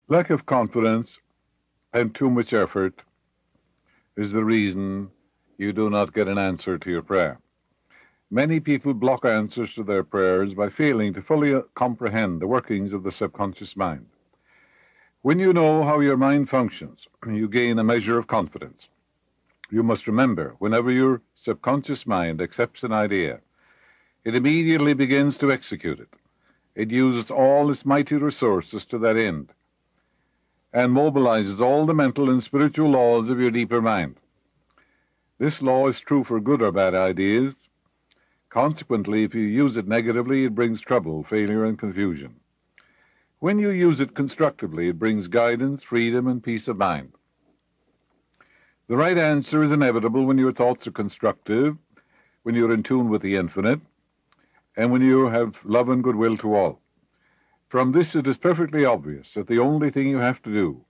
Lack of confidence and too much effort is the reason you do not get an answer to your prayer. Many people block answers to their prayers by failing to fully comprehend the workings of the subconscious mind. When you know how your mind functions, you gain a measure of confidence. You must remember, whenever your subconscious mind accepts an idea, it immediately begins to execute it. It uses all its mighty resources to that end and mobilizes all the mental and spiritual laws of your deeper mind. This law is true for good or bad ideas. Consequently, if you use it negatively, it brings trouble, failure, and confusion. When you use it constructively, it brings guidance, freedom, and peace of mind. The right answer is inevitable when your thoughts are constructive, when you're in tune with the infinite, and when you have love and goodwill to all. From this, it is perfectly obvious that the only thing you have to do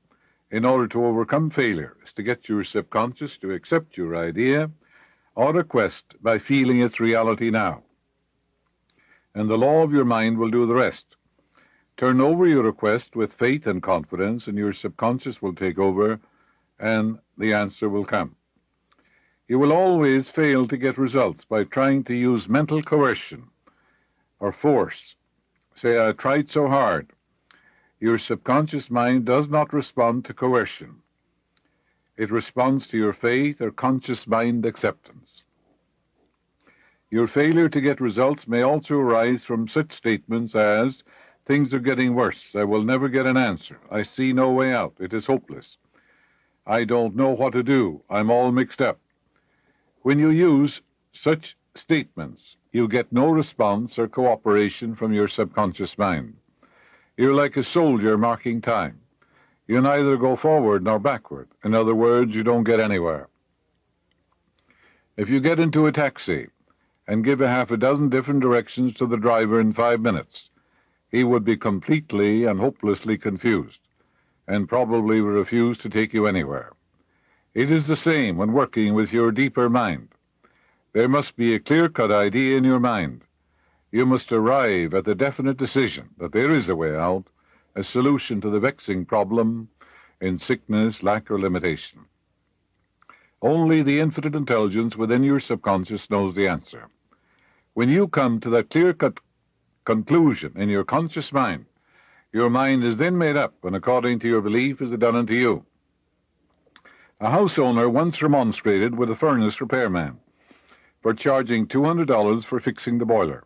in order to overcome failure is to get your subconscious to accept your idea or request by feeling its reality now. And the law of your mind will do the rest. Turn over your request with faith and confidence, and your subconscious will take over, and the answer will come. You will always fail to get results by trying to use mental coercion or force. Say, I tried so hard. Your subconscious mind does not respond to coercion. It responds to your faith or conscious mind acceptance. Your failure to get results may also arise from such statements as, things are getting worse. I will never get an answer. I see no way out. It is hopeless. I don't know what to do. I'm all mixed up. When you use such statements, you get no response or cooperation from your subconscious mind. You're like a soldier marking time. You neither go forward nor backward. In other words, you don't get anywhere. If you get into a taxi and give a half a dozen different directions to the driver in 5 minutes, he would be completely and hopelessly confused and probably will refuse to take you anywhere. It is the same when working with your deeper mind. There must be a clear-cut idea in your mind. You must arrive at the definite decision that there is a way out, a solution to the vexing problem in sickness, lack, or limitation. Only the infinite intelligence within your subconscious knows the answer. When you come to that clear-cut conclusion in your conscious mind, your mind is then made up, and according to your belief is it done unto you. A house owner once remonstrated with a furnace repairman for charging $200 for fixing the boiler.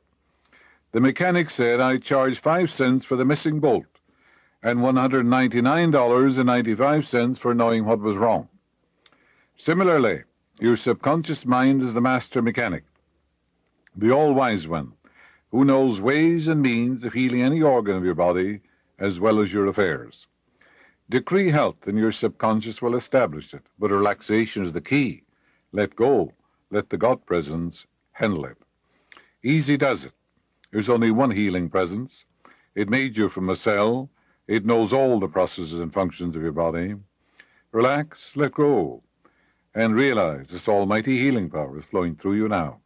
The mechanic said, I charge 5 cents for the missing bolt and $199.95 for knowing what was wrong. Similarly, your subconscious mind is the master mechanic, the all-wise one, who knows ways and means of healing any organ of your body as well as your affairs. Decree health, and your subconscious will establish it, but relaxation is the key. Let go. Let the God presence handle it. Easy does it. There's only one healing presence. It made you from a cell. It knows all the processes and functions of your body. Relax, let go, and realize this almighty healing power is flowing through you now.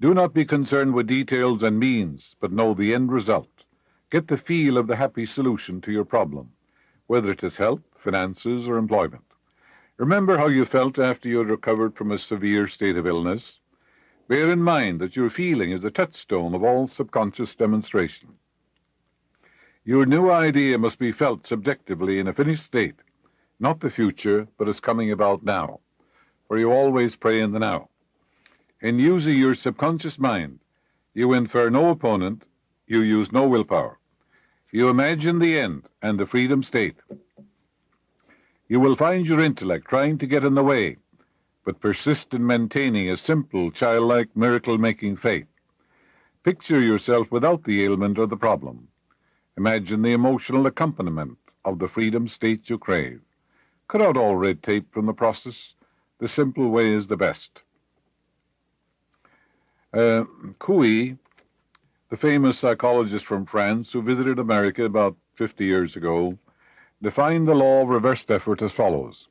Do not be concerned with details and means, but know the end result. Get the feel of the happy solution to your problem, whether it is health, finances, or employment. Remember how you felt after you had recovered from a severe state of illness. Bear in mind that your feeling is the touchstone of all subconscious demonstration. Your new idea must be felt subjectively in a finished state, not the future, but as coming about now, for you always pray in the now. In using your subconscious mind, you infer no opponent, you use no willpower. You imagine the end and the freedom state. You will find your intellect trying to get in the way, but persist in maintaining a simple, childlike, miracle-making faith. Picture yourself without the ailment or the problem. Imagine the emotional accompaniment of the freedom state you crave. Cut out all red tape from the process. The simple way is the best. Coué, the famous psychologist from France who visited America about 50 years ago, defined the law of reversed effort as follows.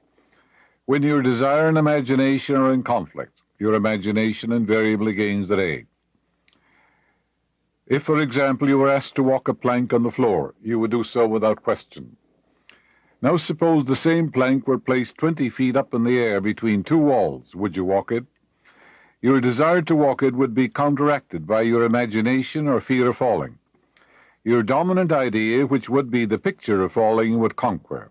When your desire and imagination are in conflict, your imagination invariably gains the day. If, for example, you were asked to walk a plank on the floor, you would do so without question. Now suppose the same plank were placed 20 feet up in the air between two walls. Would you walk it? Your desire to walk it would be counteracted by your imagination or fear of falling. Your dominant idea, which would be the picture of falling, would conquer.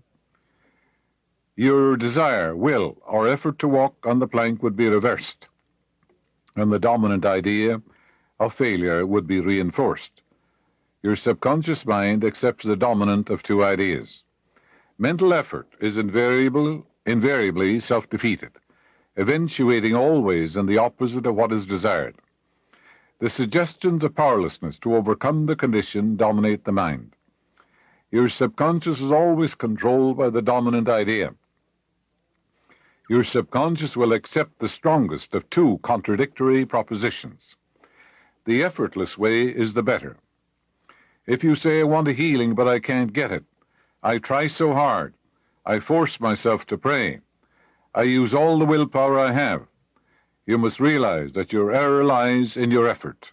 Your desire, will, or effort to walk on the plank would be reversed, and the dominant idea of failure would be reinforced. Your subconscious mind accepts the dominant of two ideas. Mental effort is invariably self-defeated, eventuating always in the opposite of what is desired. The suggestions of powerlessness to overcome the condition dominate the mind. Your subconscious is always controlled by the dominant idea. Your subconscious will accept the strongest of two contradictory propositions. The effortless way is the better. If you say, I want a healing, but I can't get it. I try so hard. I force myself to pray. I use all the willpower I have. You must realize that your error lies in your effort.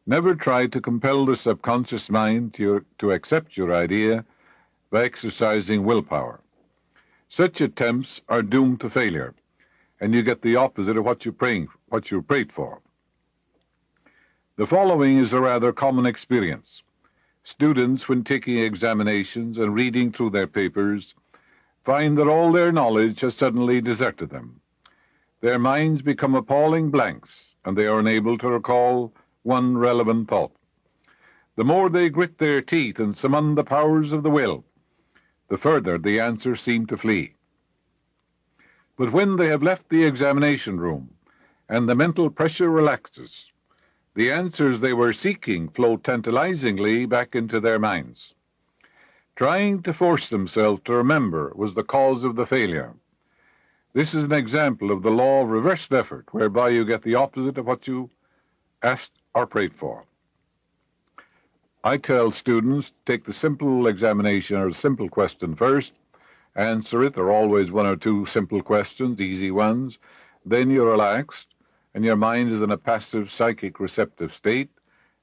Never try to compel the subconscious mind to accept your idea by exercising willpower. Such attempts are doomed to failure, and you get the opposite of what you prayed for. The following is a rather common experience. Students, when taking examinations and reading through their papers, find that all their knowledge has suddenly deserted them. Their minds become appalling blanks, and they are unable to recall one relevant thought. The more they grit their teeth and summon the powers of the will, the further the answers seem to flee. But when they have left the examination room and the mental pressure relaxes, the answers they were seeking flow tantalizingly back into their minds. Trying to force themselves to remember was the cause of the failure. This is an example of the law of reversed effort, whereby you get the opposite of what you asked or prayed for. I tell students, take the simple examination or simple question first, answer it. There are always one or two simple questions, easy ones. Then you're relaxed, and your mind is in a passive psychic receptive state,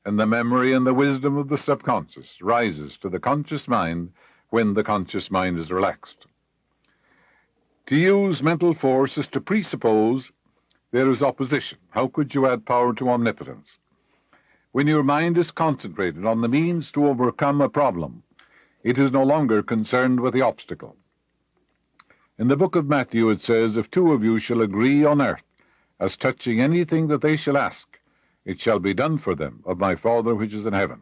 and the memory and the wisdom of the subconscious rises to the conscious mind when the conscious mind is relaxed. To use mental force is to presuppose there is opposition. How could you add power to omnipotence? When your mind is concentrated on the means to overcome a problem, it is no longer concerned with the obstacle. In the book of Matthew it says, if two of you shall agree on earth as touching anything that they shall ask, it shall be done for them of my Father which is in heaven.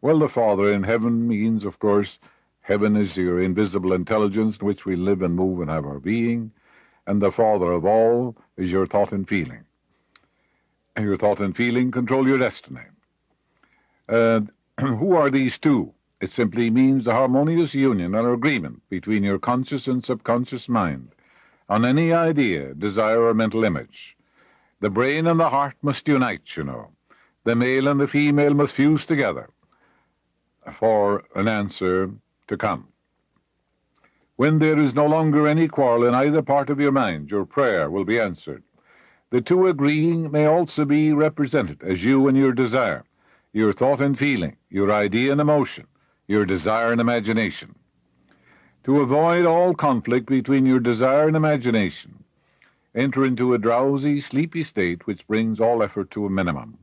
Well, the Father in heaven means, of course, heaven is your invisible intelligence in which we live and move and have our being, and the Father of all is your thought and feeling. And your thought and feeling control your destiny. Who are these two? It simply means a harmonious union or agreement between your conscious and subconscious mind on any idea, desire, or mental image. The brain and the heart must unite, you know. The male and the female must fuse together for an answer to come. When there is no longer any quarrel in either part of your mind, your prayer will be answered. The two agreeing may also be represented as you and your desire, your thought and feeling, your idea and emotion, your desire and imagination. To avoid all conflict between your desire and imagination, enter into a drowsy, sleepy state which brings all effort to a minimum.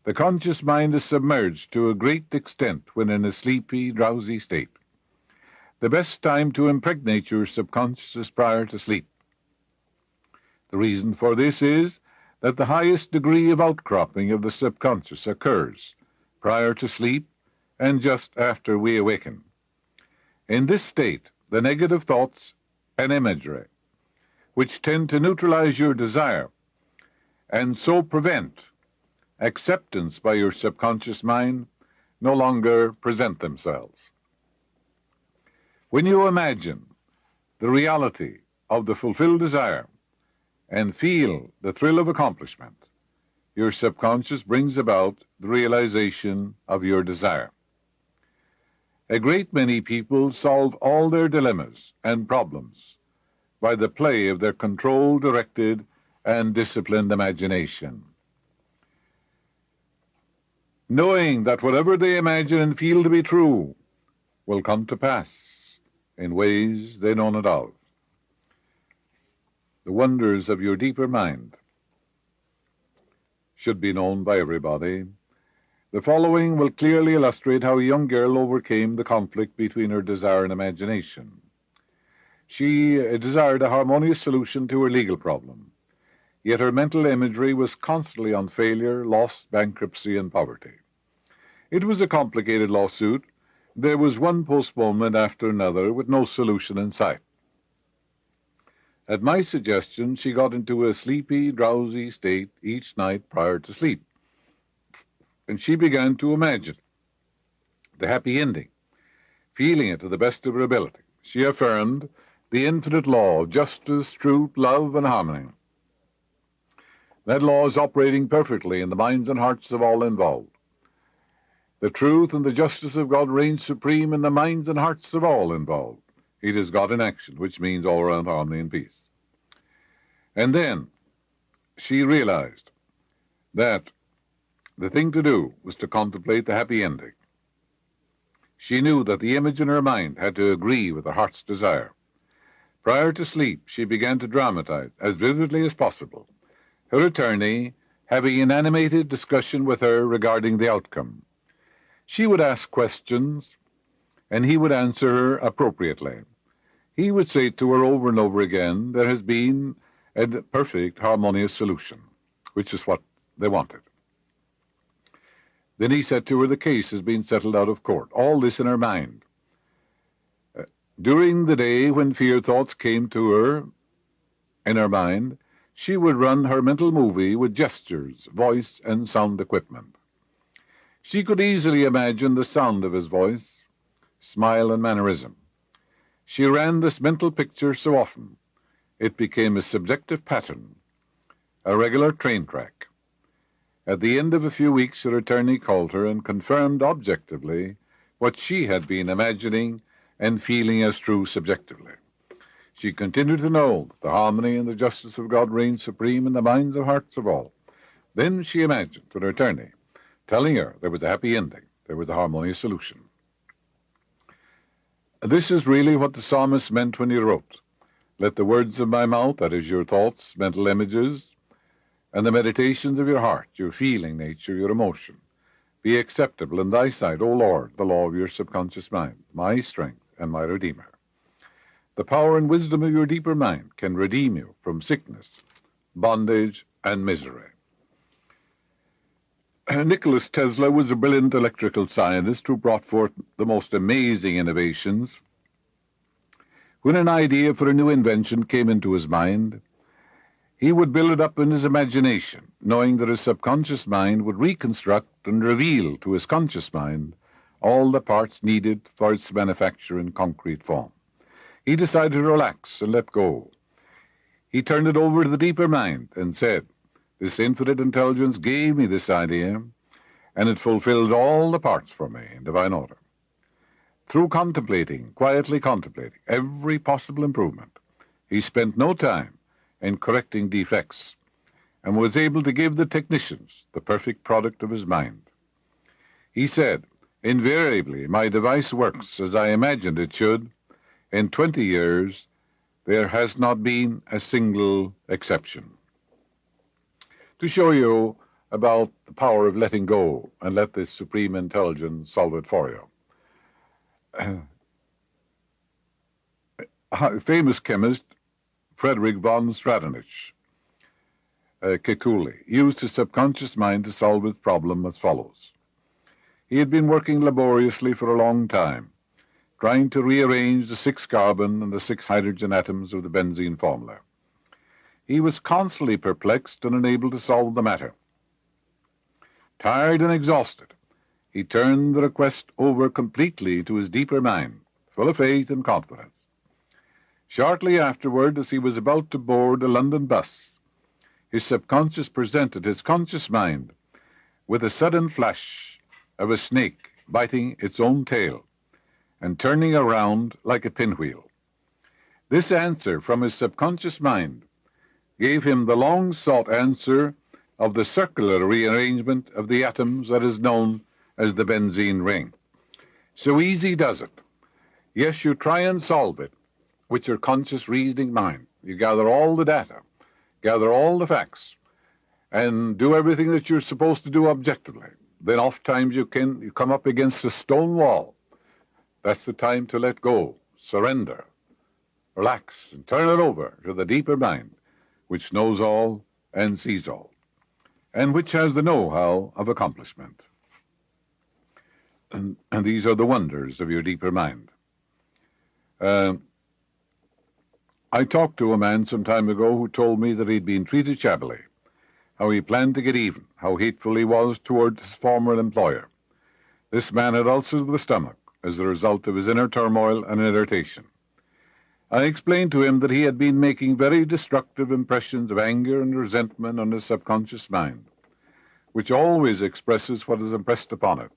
The conscious mind is submerged to a great extent when in a sleepy, drowsy state. The best time to impregnate your subconscious is prior to sleep. The reason for this is that the highest degree of outcropping of the subconscious occurs prior to sleep and just after we awaken. In this state, the negative thoughts and imagery, which tend to neutralize your desire and so prevent acceptance by your subconscious mind, no longer present themselves. When you imagine the reality of the fulfilled desire and feel the thrill of accomplishment, your subconscious brings about the realization of your desire. A great many people solve all their dilemmas and problems by the play of their controlled, directed, and disciplined imagination. knowing that whatever they imagine and feel to be true will come to pass in ways they know not of. The wonders of your deeper mind should be known by everybody. The following will clearly illustrate how a young girl overcame the conflict between her desire and imagination. She desired a harmonious solution to her legal problem, yet her mental imagery was constantly on failure, loss, bankruptcy, and poverty. It was a complicated lawsuit. There was one postponement after another with no solution in sight. At my suggestion, she got into a sleepy, drowsy state each night prior to sleep, and she began to imagine the happy ending, feeling it to the best of her ability. She affirmed the infinite law of justice, truth, love, and harmony. That law is operating perfectly in the minds and hearts of all involved. The truth and the justice of God reign supreme in the minds and hearts of all involved. It is God in action, which means all-around harmony and peace. And then she realized that the thing to do was to contemplate the happy ending. She knew that the image in her mind had to agree with her heart's desire. Prior to sleep, she began to dramatize as vividly as possible her attorney having an animated discussion with her regarding the outcome. She would ask questions, and he would answer her appropriately. He would say to her over and over again, there has been a perfect, harmonious solution, which is what they wanted. Then he said to her, the case has been settled out of court. All this in her mind. During the day, when fear thoughts came to her in her mind, she would run her mental movie with gestures, voice, and sound equipment. She could easily imagine the sound of his voice, smile, and mannerism. She ran this mental picture so often, it became a subjective pattern, a regular train track. At the end of a few weeks, her attorney called her and confirmed objectively what she had been imagining and feeling as true subjectively. She continued to know that the harmony and the justice of God reigned supreme in the minds and hearts of all. Then she imagined her attorney telling her there was a happy ending, there was a harmonious solution. This is really what the psalmist meant when he wrote, let the words of my mouth, that is your thoughts, mental images, and the meditations of your heart, your feeling nature, your emotion, be acceptable in thy sight, O Lord, the law of your subconscious mind, my strength and my Redeemer. The power and wisdom of your deeper mind can redeem you from sickness, bondage, and misery. Nicholas Tesla was a brilliant electrical scientist who brought forth the most amazing innovations. When an idea for a new invention came into his mind, he would build it up in his imagination, knowing that his subconscious mind would reconstruct and reveal to his conscious mind all the parts needed for its manufacture in concrete form. He decided to relax and let go. He turned it over to the deeper mind and said, this infinite intelligence gave me this idea, and it fulfills all the parts for me in divine order. Through quietly contemplating every possible improvement, he spent no time in correcting defects and was able to give the technicians the perfect product of his mind. He said, invariably, my device works as I imagined it should. In 20 years, there has not been a single exception. To show you about the power of letting go and let this supreme intelligence solve it for you. Famous chemist Frederick von Stradonich, Kekuli, used his subconscious mind to solve his problem as follows. He had been working laboriously for a long time, trying to rearrange the 6 carbon and the 6 hydrogen atoms of the benzene formula. He was constantly perplexed and unable to solve the matter. Tired and exhausted, he turned the request over completely to his deeper mind, full of faith and confidence. Shortly afterward, as he was about to board a London bus, his subconscious presented his conscious mind with a sudden flash of a snake biting its own tail and turning around like a pinwheel. This answer from his subconscious mind gave him the long-sought answer of the circular rearrangement of the atoms that is known as the benzene ring. So easy does it. Yes, you try and solve it with your conscious reasoning mind. You gather all the data, gather all the facts, and do everything that you're supposed to do objectively. Then oftentimes you come up against a stone wall. That's the time to let go, surrender, relax, and turn it over to the deeper mind, which knows all and sees all, and which has the know-how of accomplishment. And these are the wonders of your deeper mind. I talked to a man some time ago who told me that he'd been treated shabbily, how he planned to get even, how hateful he was toward his former employer. This man had ulcers of the stomach as a result of his inner turmoil and irritation. I explained to him that he had been making very destructive impressions of anger and resentment on his subconscious mind, which always expresses what is impressed upon it.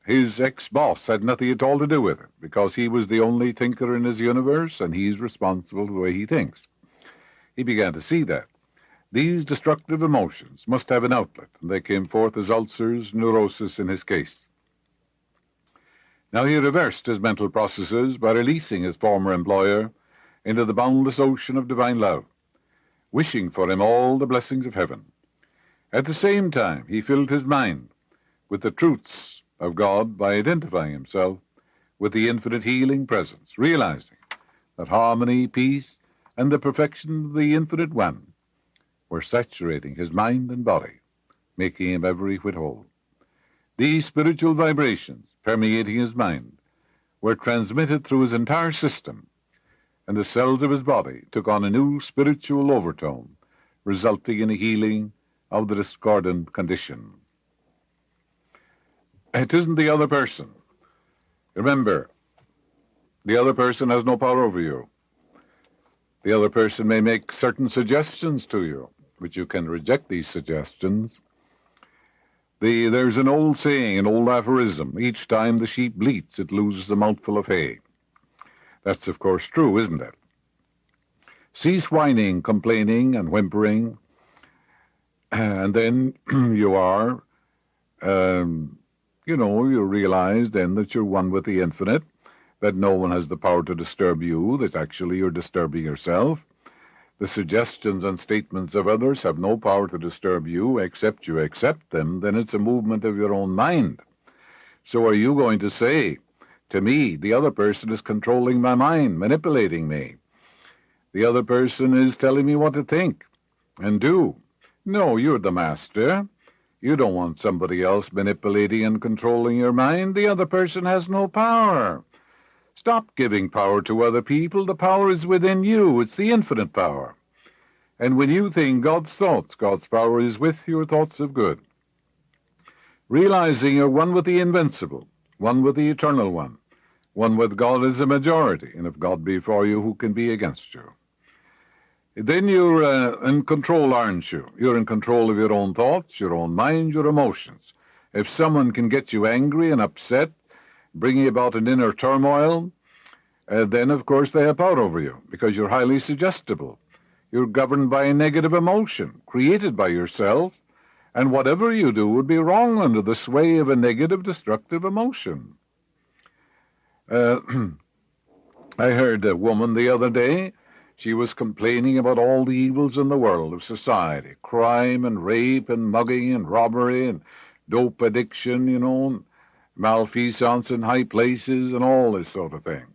His ex-boss had nothing at all to do with it, because he was the only thinker in his universe, and he's responsible for the way he thinks. He began to see that these destructive emotions must have an outlet, and they came forth as ulcers, neurosis in his case. Now he reversed his mental processes by releasing his former employer into the boundless ocean of divine love, wishing for him all the blessings of heaven. At the same time, he filled his mind with the truths of God by identifying himself with the infinite healing presence, realizing that harmony, peace, and the perfection of the infinite one were saturating his mind and body, making him every whit whole. These spiritual vibrations permeating his mind were transmitted through his entire system, and the cells of his body took on a new spiritual overtone, resulting in a healing of the discordant condition. It isn't the other person. Remember, the other person has no power over you. The other person may make certain suggestions to you, but you can reject these suggestions. There's an old saying, an old aphorism: each time the sheep bleats, it loses a mouthful of hay. That's, of course, true, isn't it? Cease whining, complaining, and whimpering, and then you realize then that you're one with the infinite, that no one has the power to disturb you, that actually you're disturbing yourself. The suggestions and statements of others have no power to disturb you except you accept them. Then it's a movement of your own mind. So are you going to say to me, the other person is controlling my mind, manipulating me? The other person is telling me what to think and do. No, you're the master. You don't want somebody else manipulating and controlling your mind. The other person has no power. Stop giving power to other people. The power is within you. It's the infinite power. And when you think God's thoughts, God's power is with your thoughts of good. Realizing you're one with the invincible, one with the eternal one with God as a majority, and if God be for you, who can be against you? Then you're in control, aren't you? You're in control of your own thoughts, your own mind, your emotions. If someone can get you angry and upset, bringing about an inner turmoil, then, of course, they have power over you, because you're highly suggestible. You're governed by a negative emotion created by yourself, and whatever you do would be wrong under the sway of a negative, destructive emotion. I heard a woman the other day. She was complaining about all the evils in the world of society: crime and rape and mugging and robbery and dope addiction, malfeasance in high places and all this sort of thing.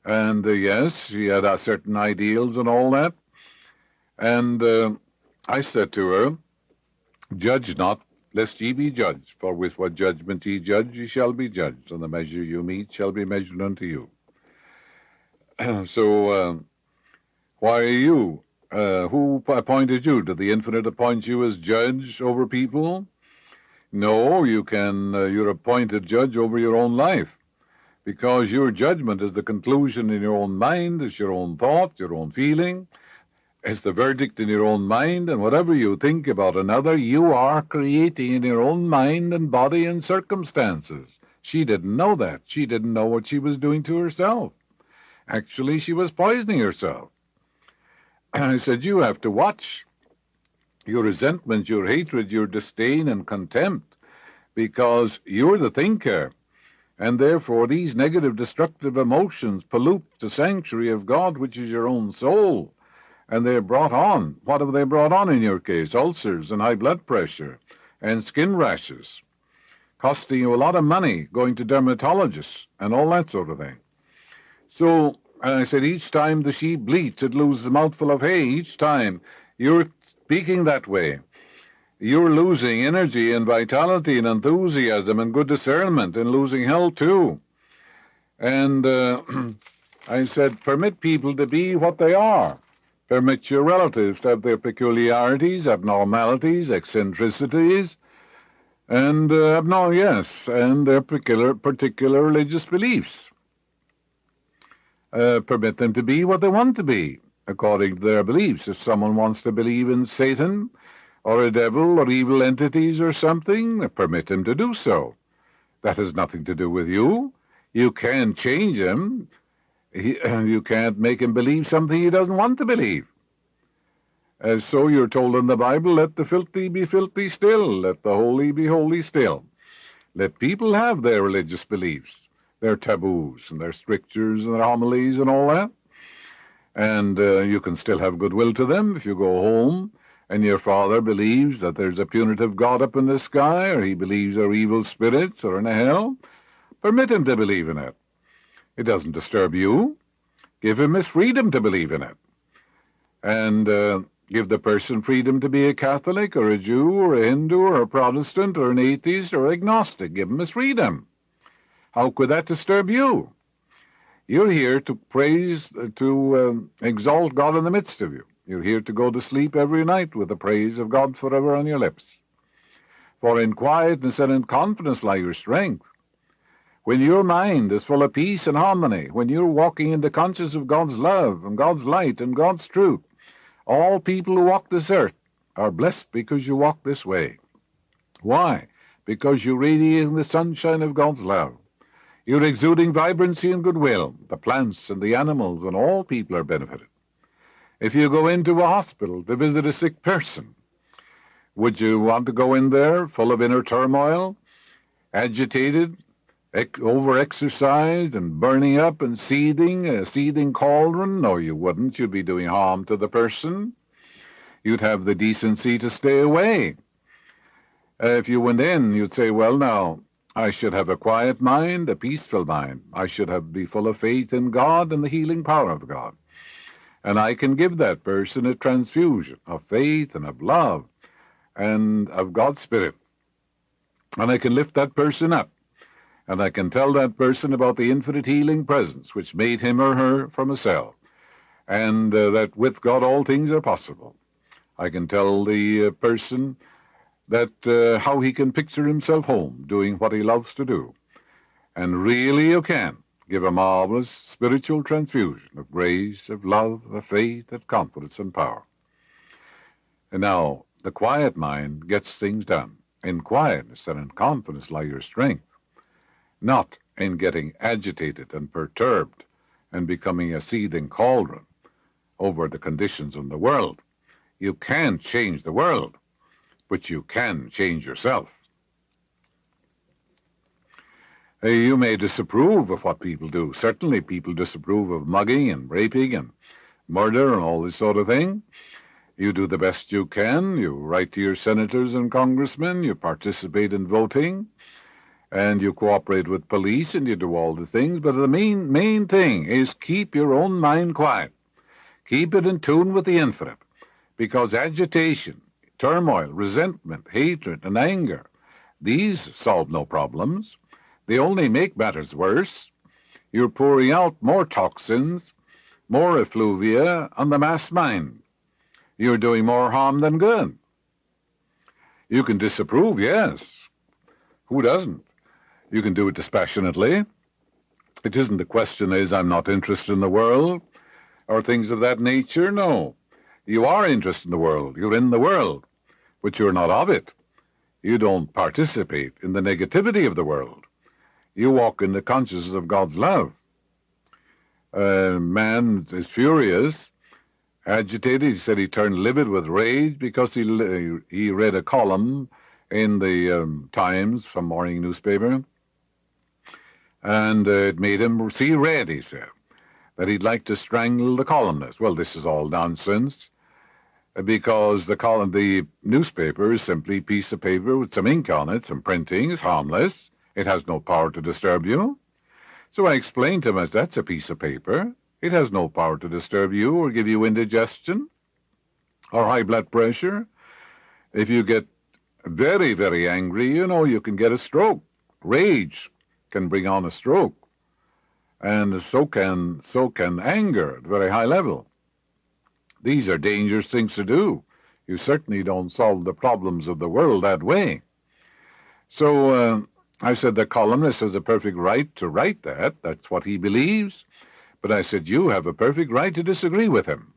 And yes, she had certain ideals and all that. And I said to her, "Judge not, lest ye be judged. For with what judgment ye judge, ye shall be judged, and the measure you mete shall be measured unto you." So why are you? Who appointed you? Did the infinite appoint you as judge over people? No, you're appointed judge over your own life, because your judgment is the conclusion in your own mind, is your own thought, your own feeling. It's the verdict in your own mind, and whatever you think about another, you are creating in your own mind and body and circumstances. She didn't know that. She didn't know what she was doing to herself. Actually, she was poisoning herself. I said, you have to watch. your resentment, your hatred, your disdain and contempt, because you're the thinker. And therefore, these negative, destructive emotions pollute the sanctuary of God, which is your own soul. And they're brought on. What have they brought on in your case? Ulcers and high blood pressure and skin rashes, costing you a lot of money going to dermatologists and all that sort of thing. So, and I said, each time the sheep bleats, it loses a mouthful of hay. Each time you're speaking that way, you're losing energy and vitality and enthusiasm and good discernment and losing health too. And I said, permit people to be what they are. Permit your relatives to have their peculiarities, abnormalities, eccentricities, and and their particular religious beliefs. Permit them to be what they want to be, according to their beliefs. If someone wants to believe in Satan, or a devil, or evil entities or something, permit him to do so. That has nothing to do with you. You can't change him. You can't make him believe something he doesn't want to believe. So you're told in the Bible, let the filthy be filthy still, let the holy be holy still. Let people have their religious beliefs, their taboos, and their strictures, and their homilies, and all that. And you can still have goodwill to them if you go home and your father believes that there's a punitive God up in the sky, or he believes there are evil spirits or in a hell. Permit him to believe in it. It doesn't disturb you. Give him his freedom to believe in it. And give the person freedom to be a Catholic or a Jew or a Hindu or a Protestant or an atheist or agnostic. Give him his freedom. How could that disturb you? You're here to praise, to exalt God in the midst of you. You're here to go to sleep every night with the praise of God forever on your lips. For in quietness and in confidence lie your strength. When your mind is full of peace and harmony, when you're walking in the consciousness of God's love and God's light and God's truth, all people who walk this earth are blessed because you walk this way. Why? Because you're radiating the sunshine of God's love. You're exuding vibrancy and goodwill. The plants and the animals and all people are benefited. If you go into a hospital to visit a sick person, would you want to go in there full of inner turmoil, agitated, over-exercised and burning up and seething, a seething cauldron? No, you wouldn't. You'd be doing harm to the person. You'd have the decency to stay away. If you went in, you'd say, well, now, I should have a quiet mind, a peaceful mind. I should be full of faith in God and the healing power of God. And I can give that person a transfusion of faith and of love and of God's Spirit. And I can lift that person up. And I can tell that person about the infinite healing presence which made him or her from a cell. And that with God all things are possible. I can tell the person that how he can picture himself home doing what he loves to do. And really you can give a marvelous spiritual transfusion of grace, of love, of faith, of confidence and power. And now, the quiet mind gets things done. In quietness and in confidence lie your strength, not in getting agitated and perturbed and becoming a seething cauldron over the conditions in the world. You can't change the world, but you can change yourself. You may disapprove of what people do. Certainly people disapprove of mugging and raping and murder and all this sort of thing. You do the best you can. You write to your senators and congressmen. You participate in voting. And you cooperate with police and you do all the things. But the main thing is keep your own mind quiet. Keep it in tune with the infinite. Because agitation, turmoil, resentment, hatred, and anger, these solve no problems. They only make matters worse. You're pouring out more toxins, more effluvia on the mass mind. You're doing more harm than good. You can disapprove, yes. Who doesn't? You can do it dispassionately. It isn't the question is, I'm not interested in the world, or things of that nature. No. You are interested in the world. You're in the world, but you're not of it. You don't participate in the negativity of the world. You walk in the consciousness of God's love. Man is furious agitated. He said he turned livid with rage because he read a column in the Times, some morning newspaper, and it made him see red, he said, that he'd like to strangle the columnist. Well, this is all nonsense, because the newspaper is simply a piece of paper with some ink on it, some printing. It's harmless. It has no power to disturb you. So I explained to him as that's a piece of paper. It has no power to disturb you or give you indigestion or high blood pressure. If you get very, very angry, you can get a stroke. Rage can bring on a stroke. And so can anger at a very high level. These are dangerous things to do. You certainly don't solve the problems of the world that way. So I said the columnist has a perfect right to write that. That's what he believes. But I said, you have a perfect right to disagree with him.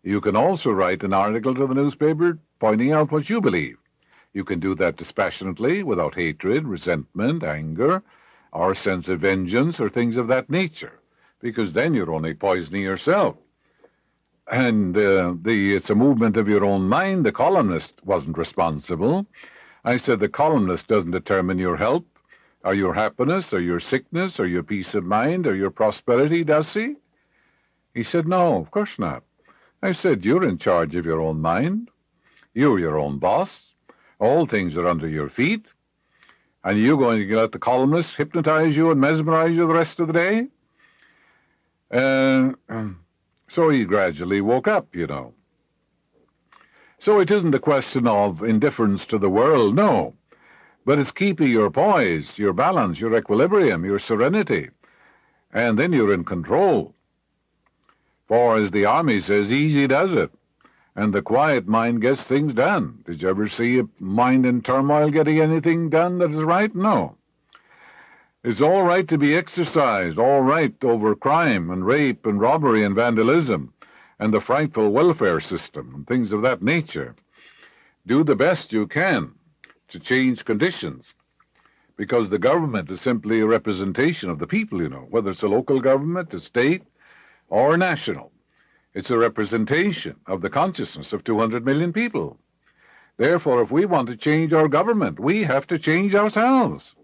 You can also write an article to the newspaper pointing out what you believe. You can do that dispassionately, without hatred, resentment, anger, or sense of vengeance, or things of that nature, because then you're only poisoning yourself. And it's a movement of your own mind. The columnist wasn't responsible. I said the columnist doesn't determine your health, or your happiness, or your sickness, or your peace of mind, or your prosperity, does he? He said, no, of course not. I said, you're in charge of your own mind. You're your own boss. All things are under your feet. And you're going to let the columnist hypnotize you and mesmerize you the rest of the day? So he gradually woke up, So it isn't a question of indifference to the world, no. But it's keeping your poise, your balance, your equilibrium, your serenity. And then you're in control. For, as the army says, easy does it. And the quiet mind gets things done. Did you ever see a mind in turmoil getting anything done that is right? No. It's all right to be exercised, all right over crime and rape and robbery and vandalism and the frightful welfare system and things of that nature. Do the best you can to change conditions, because the government is simply a representation of the people, whether it's a local government, a state, or national. It's a representation of the consciousness of 200 million people. Therefore, if we want to change our government, we have to change ourselves.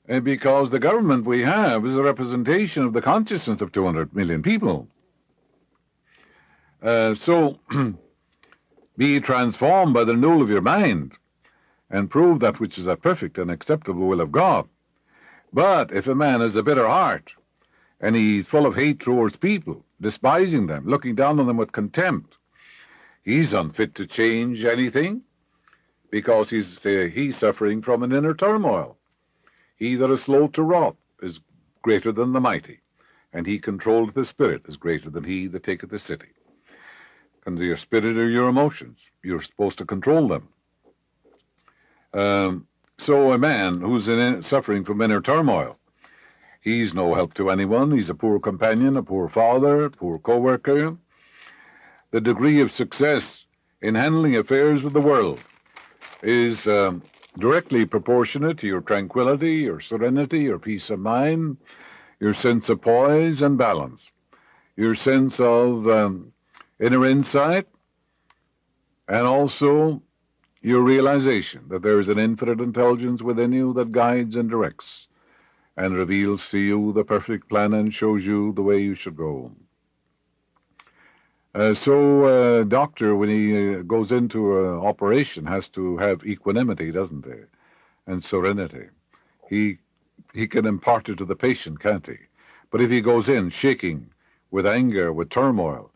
And because the government we have is a representation of the consciousness of 200 million people. So, be transformed by the renewal of your mind and prove that which is the perfect and acceptable will of God. But if a man has a bitter heart, and he's full of hate towards people, despising them, looking down on them with contempt, he's unfit to change anything, because he's suffering from an inner turmoil. He that is slow to wrath is greater than the mighty, and he controlleth the spirit is greater than he that taketh the city. And your spirit are your emotions. You're supposed to control them. So a man who's suffering from inner turmoil, he's no help to anyone. He's a poor companion, a poor father, a poor co-worker. The degree of success in handling affairs of the world is directly proportionate to your tranquility, your serenity, your peace of mind, your sense of poise and balance, your sense of inner insight, and also your realization that there is an infinite intelligence within you that guides and directs and reveals to you the perfect plan and shows you the way you should go. So a doctor, when he goes into an operation, has to have equanimity, doesn't he? And serenity. He can impart it to the patient, can't he? But if he goes in shaking with anger, with turmoil,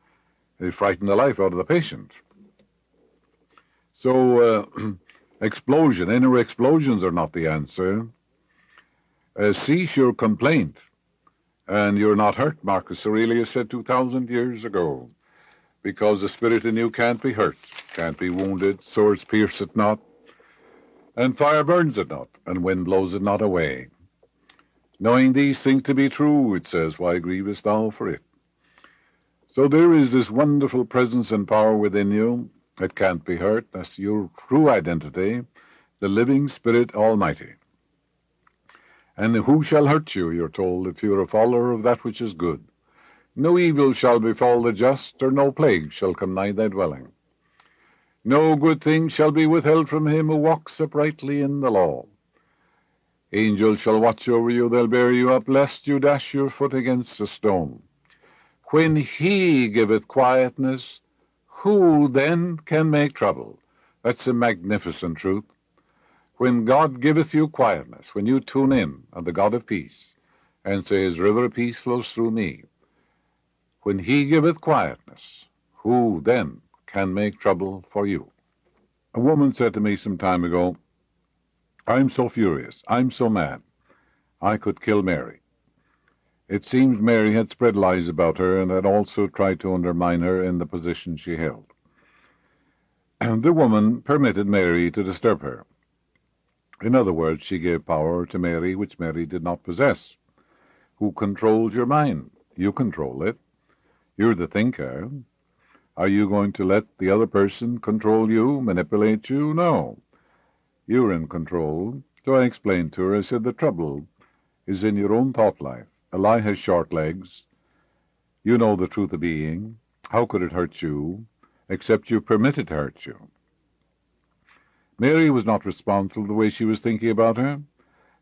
he frighten the life out of the patient. So inner explosions are not the answer. Cease your complaint, and you're not hurt, Marcus Aurelius said 2,000 years ago, because the spirit in you can't be hurt, can't be wounded, swords pierce it not, and fire burns it not, and wind blows it not away. Knowing these things to be true, it says, why grievest thou for it? So there is this wonderful presence and power within you that can't be hurt. That's your true identity, the living Spirit Almighty. And who shall hurt you, you're told, if you're a follower of that which is good? No evil shall befall the just, or no plague shall come nigh thy dwelling. No good thing shall be withheld from him who walks uprightly in the law. Angels shall watch over you, they'll bear you up, lest you dash your foot against a stone. When he giveth quietness, who then can make trouble? That's a magnificent truth. When God giveth you quietness, when you tune in on the God of peace and say, his river of peace flows through me, when he giveth quietness, who then can make trouble for you? A woman said to me some time ago, I'm so furious, I'm so mad, I could kill Mary. It seems Mary had spread lies about her and had also tried to undermine her in the position she held. And the woman permitted Mary to disturb her. In other words, she gave power to Mary which Mary did not possess. Who controls your mind? You control it. You're the thinker. Are you going to let the other person control you, manipulate you? No. You're in control. So I explained to her, I said, the trouble is in your own thought life. A lie has short legs. You know the truth of being. How could it hurt you, except you permit it to hurt you? Mary was not responsible for the way she was thinking about her.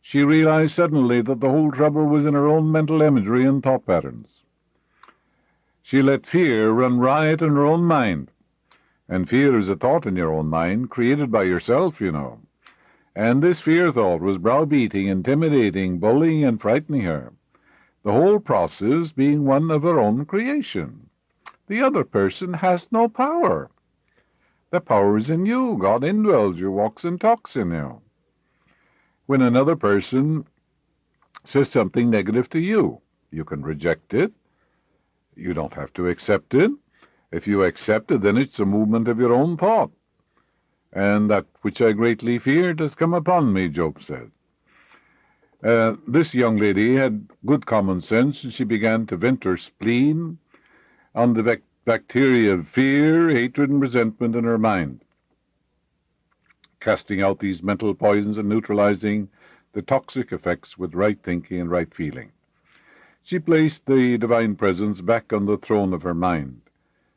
She realized suddenly that the whole trouble was in her own mental imagery and thought patterns. She let fear run riot in her own mind. And fear is a thought in your own mind, created by yourself, you know. And this fear thought was browbeating, intimidating, bullying, and frightening her. The whole process being one of her own creation. The other person has no power. The power is in you. God indwells you, walks and talks in you. When another person says something negative to you, you can reject it. You don't have to accept it. If you accept it, then it's a movement of your own thought. And that which I greatly feared has come upon me, Job said. This young lady had good common sense, and she began to vent her spleen on the bacteria of fear, hatred, and resentment in her mind, casting out these mental poisons and neutralizing the toxic effects with right thinking and right feeling. She placed the divine presence back on the throne of her mind,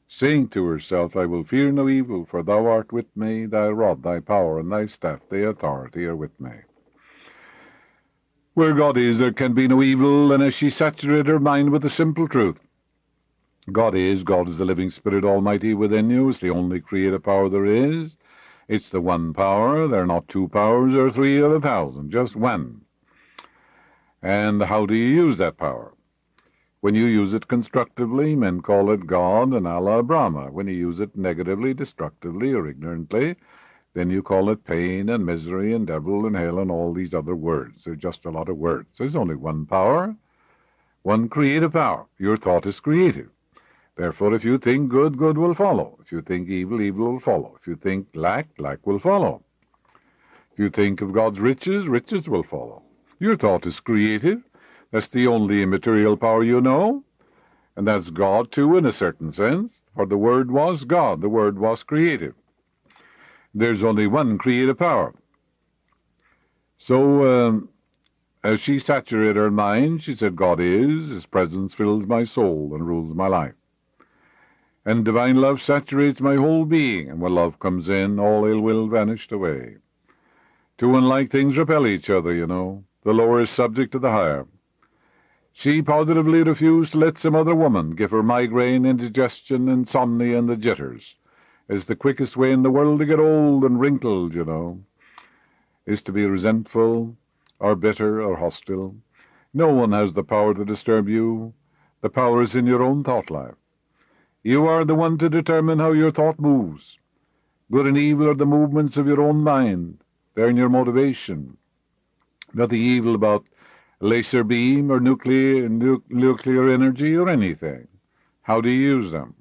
saying to herself, I will fear no evil, for thou art with me, thy rod, thy power, and thy staff, thy authority are with me. Where God is, there can be no evil, and as she saturated her mind with the simple truth, God is the living Spirit Almighty within you. It's the only creative power there is. It's the one power. There are not two powers or three or 1,000, just one. And how do you use that power? When you use it constructively, men call it God and Allah, Brahma. When you use it negatively, destructively, or ignorantly, then you call it pain and misery and devil and hell and all these other words. They're just a lot of words. There's only one power, one creative power. Your thought is creative. Therefore, if you think good, good will follow. If you think evil, evil will follow. If you think lack, lack will follow. If you think of God's riches, riches will follow. Your thought is creative. That's the only immaterial power you know. And that's God, too, in a certain sense. For the Word was God. The Word was creative. There's only one creative power. So, as she saturated her mind, she said, God is, His presence fills my soul and rules my life. And divine love saturates my whole being, and when love comes in, all ill will vanished away. Two unlike things repel each other, you know. The lower is subject to the higher. She positively refused to let some other woman give her migraine, indigestion, insomnia, and the jitters. It's the quickest way in the world to get old and wrinkled, you know, is to be resentful or bitter or hostile. No one has the power to disturb you. The power is in your own thought life. You are the one to determine how your thought moves. Good and evil are the movements of your own mind. They're in your motivation. Nothing evil about laser beam or nuclear energy or anything. How do you use them?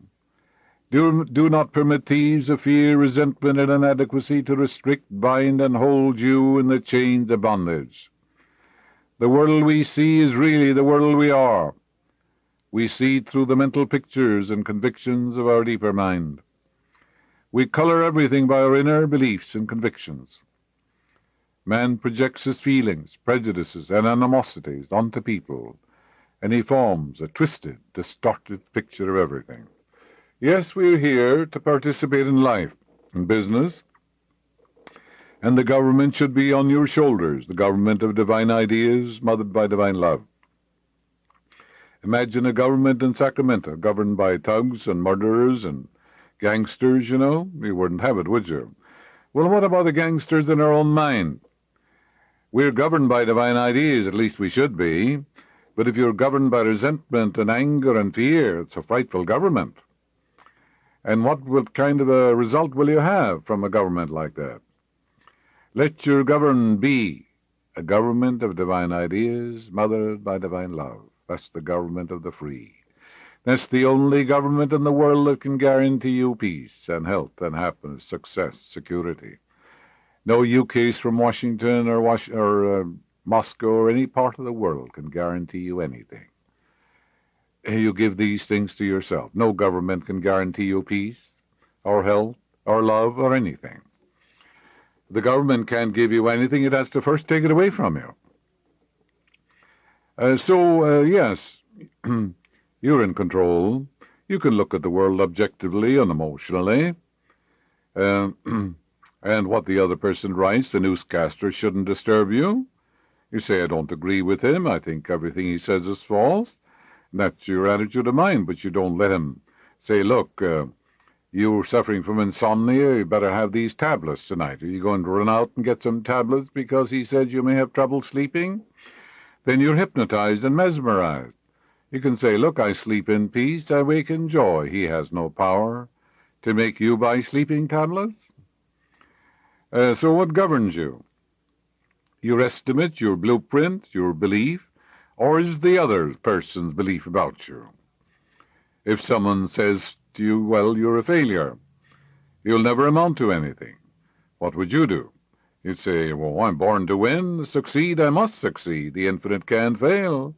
Do not permit thieves of fear, resentment, and inadequacy to restrict, bind, and hold you in the chains of bondage. The world we see is really the world we are. We see it through the mental pictures and convictions of our deeper mind. We color everything by our inner beliefs and convictions. Man projects his feelings, prejudices, and animosities onto people, and he forms a twisted, distorted picture of everything. Yes, we're here to participate in life, in business, and the government should be on your shoulders, the government of divine ideas, mothered by divine love. Imagine a government in Sacramento governed by thugs and murderers and gangsters, You wouldn't have it, would you? Well, what about the gangsters in our own mind? We're governed by divine ideas, at least we should be. But if you're governed by resentment and anger and fear, it's a frightful government. And what kind of a result will you have from a government like that? Let your government be a government of divine ideas, mothered by divine love. That's the government of the free. That's the only government in the world that can guarantee you peace and health and happiness, success, security. No ukase from Washington or Moscow or any part of the world can guarantee you anything. You give these things to yourself. No government can guarantee you peace or health or love or anything. The government can't give you anything. It has to first take it away from you. Yes, you're in control. You can look at the world objectively and emotionally. And what the other person writes, the newscaster, shouldn't disturb you. You say, I don't agree with him. I think everything he says is false. That's your attitude of mind, but you don't let him say, look, you're suffering from insomnia. You better have these tablets tonight. Are you going to run out and get some tablets because he said you may have trouble sleeping? Then you're hypnotized and mesmerized. You can say, look, I sleep in peace. I wake in joy. He has no power to make you buy sleeping tablets. So what governs you? Your estimate, your blueprint, your belief, or is it the other person's belief about you? If someone says to you, well, you're a failure, you'll never amount to anything, what would you do? You'd say, well, I'm born to win, succeed, I must succeed, the infinite can't fail,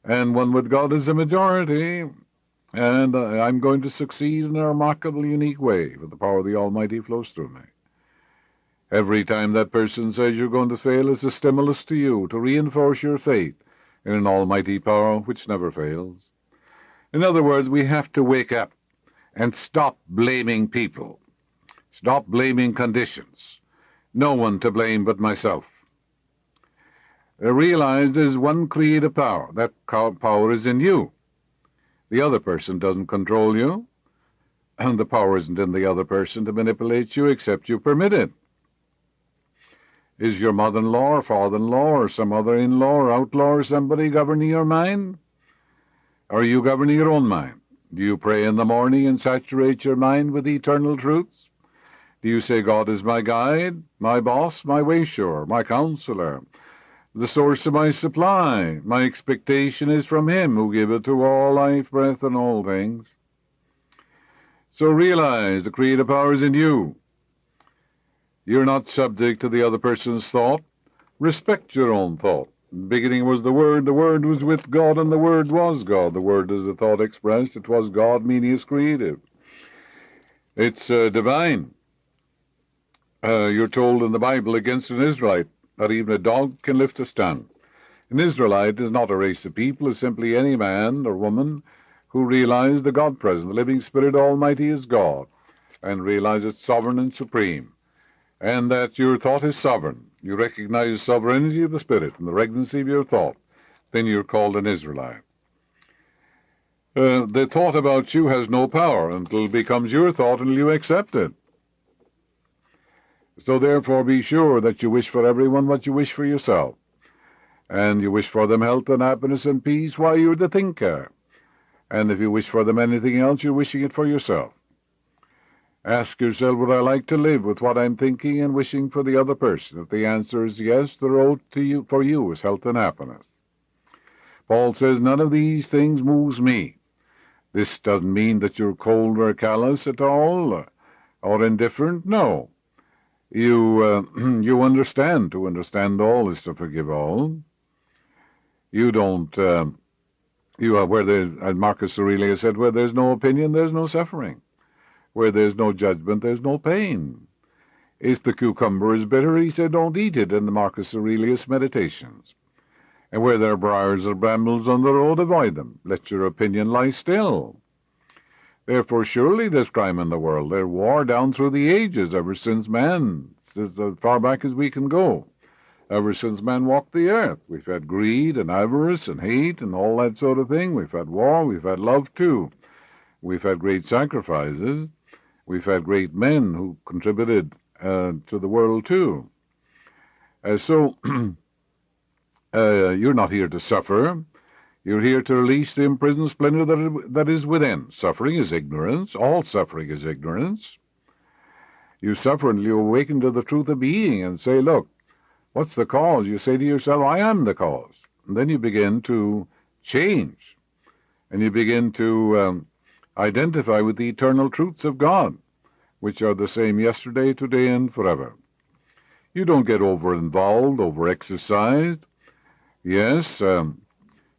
and one with God is a majority, and I'm going to succeed in a remarkable, unique way, for the power of the Almighty flows through me. Every time that person says you're going to fail is a stimulus to you to reinforce your faith in an almighty power which never fails. In other words, we have to wake up and stop blaming people. Stop blaming conditions. No one to blame but myself. Realize there's one creative power. That power is in you. The other person doesn't control you, and the power isn't in the other person to manipulate you except you permit it. Is your mother-in-law or father-in-law or some other in-law or outlaw or somebody governing your mind? Are you governing your own mind? Do you pray in the morning and saturate your mind with eternal truths? Do you say, God is my guide, my boss, my way-shower, my counselor, the source of my supply? My expectation is from him who giveth to all life, breath, and all things. So realize the creative power is in you. You're not subject to the other person's thought. Respect your own thought. In the beginning was the Word was with God, and the Word was God. The Word is the thought expressed. It was God, meaning it's creative. It's divine. You're told in the Bible against an Israelite that even a dog can lift a stone. An Israelite is not a race of people, it's simply any man or woman who realize the God present, the living Spirit Almighty is God, and realize it's sovereign and supreme, and that your thought is sovereign. You recognize the sovereignty of the Spirit and the regnancy of your thought. Then you're called an Israelite. The thought about you has no power until it becomes your thought until you accept it. So therefore be sure that you wish for everyone what you wish for yourself. And you wish for them health and happiness and peace while you're the thinker. And if you wish for them anything else, you're wishing it for yourself. Ask yourself, would I like to live with what I'm thinking and wishing for the other person? If the answer is yes, the road to you for you is health and happiness. Paul says, none of these things moves me. This doesn't mean that you're cold or callous at all, or indifferent. No. You understand. To understand all is to forgive all. You don't, as Marcus Aurelius said, where there's no opinion, there's no suffering. Where there's no judgment, there's no pain. If the cucumber is bitter, he said, don't eat it in the Marcus Aurelius Meditations. And where there are briars or brambles on the road, avoid them. Let your opinion lie still. Therefore, surely there's crime in the world. There's war down through the ages, ever since man, as far back as we can go. Ever since man walked the earth, we've had greed and avarice and hate and all that sort of thing. We've had war, we've had love too. We've had great sacrifices. We've had great men who contributed to the world too. So you're not here to suffer. You're here to release the imprisoned splendor that is within. Suffering is ignorance. All suffering is ignorance. You suffer until you awaken to the truth of being and say, look, what's the cause? You say to yourself, I am the cause. And then you begin to change. And you begin to identify with the eternal truths of God, which are the same yesterday, today, and forever. You don't get over-involved, over-exercised. Yes,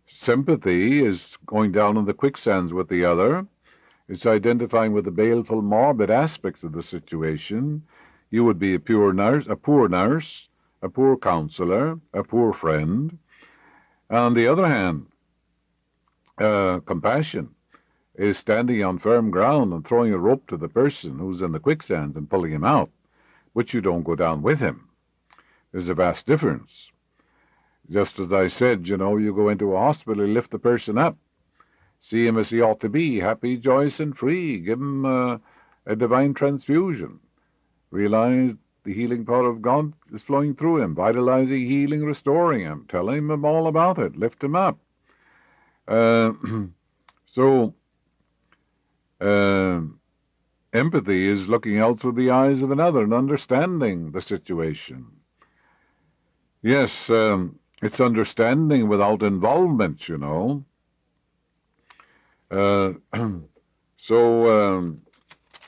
sympathy is going down in the quicksands with the other. It's identifying with the baleful, morbid aspects of the situation. You would be a poor nurse, a poor counselor, a poor friend. On the other hand, compassion is standing on firm ground and throwing a rope to the person who's in the quicksands and pulling him out, but you don't go down with him. There's a vast difference. Just as I said, you go into a hospital, you lift the person up, see him as he ought to be, happy, joyous, and free. Give him a divine transfusion. Realize the healing power of God is flowing through him, vitalizing, healing, restoring him. Tell him all about it. Lift him up. Empathy is looking out through the eyes of another and understanding the situation. Yes, it's understanding without involvement,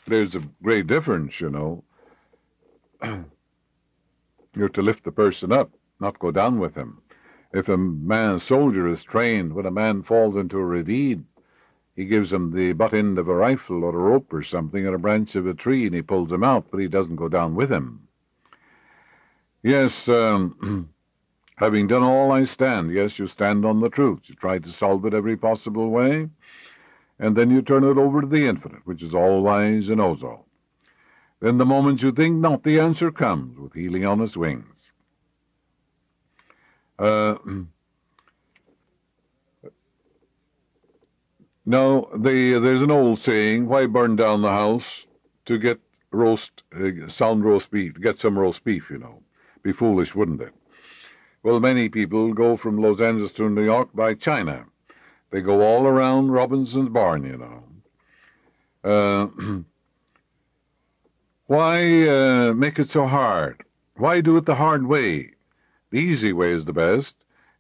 there's a great difference, You're to lift the person up, not go down with him. If a soldier is trained, when a man falls into a ravine, he gives him the butt end of a rifle or a rope or something or a branch of a tree, and he pulls him out, but he doesn't go down with him. Yes, having done all I stand, yes, you stand on the truth. You try to solve it every possible way, and then you turn it over to the infinite, which is all wise and knows all. Then the moment you think not, the answer comes with healing on its wings. Now, there's an old saying, why burn down the house to get sound roast beef, to get some roast beef, Be foolish, wouldn't it? Well, many people go from Los Angeles to New York by China. They go all around Robinson's barn, Why make it so hard? Why do it the hard way? The easy way is the best.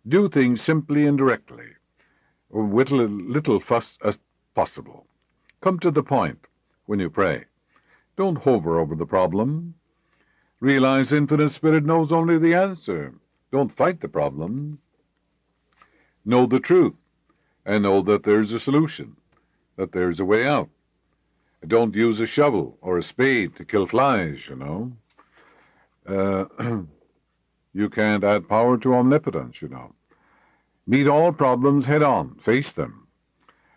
Do things simply and directly, with little fuss as possible. Come to the point when you pray. Don't hover over the problem. Realize Infinite Spirit knows only the answer. Don't fight the problem. Know the truth, and know that there's a solution, that there's a way out. Don't use a shovel or a spade to kill flies, You can't add power to omnipotence, Meet all problems head on. Face them.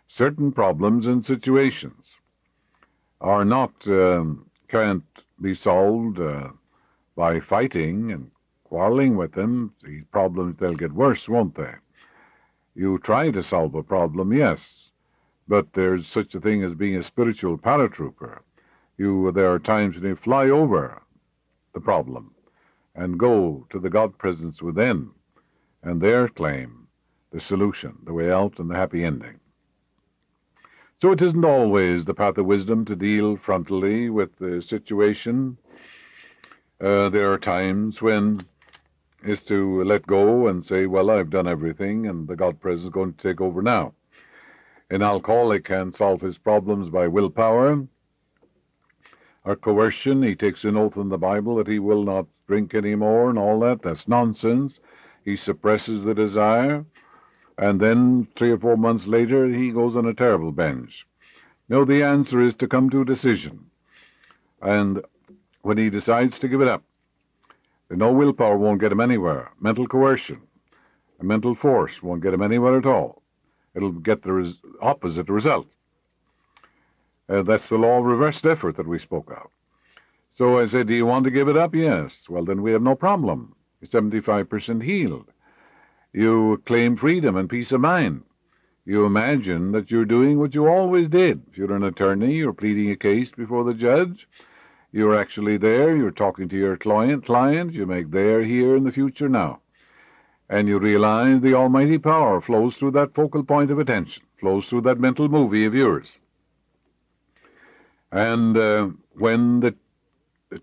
Certain problems and situations are not, can't be solved by fighting and quarreling with them. These problems, they'll get worse, won't they? You try to solve a problem, yes, but there's such a thing as being a spiritual paratrooper. There are times when you fly over the problem and go to the God presence within, and there claim the solution, the way out, and the happy ending. So it isn't always the path of wisdom to deal frontally with the situation. There are times when it's to let go and say, well, I've done everything, and the God presence is going to take over now. An alcoholic can't solve his problems by willpower or coercion. He takes an oath in the Bible that he will not drink anymore and all that. That's nonsense. He suppresses the desire, and then 3 or 4 months later, he goes on a terrible binge. No, the answer is to come to a decision. And when he decides to give it up, no willpower won't get him anywhere. Mental coercion. A mental force won't get him anywhere at all. It'll get the opposite result. That's the law of reversed effort that we spoke of. So I said, do you want to give it up? Yes. Well, then we have no problem. You're 75% healed. You claim freedom and peace of mind. You imagine that you're doing what you always did. If you're an attorney, you're pleading a case before the judge. You're actually there. You're talking to your client. You make there, here, in the future, now. And you realize the almighty power flows through that focal point of attention, flows through that mental movie of yours. And when the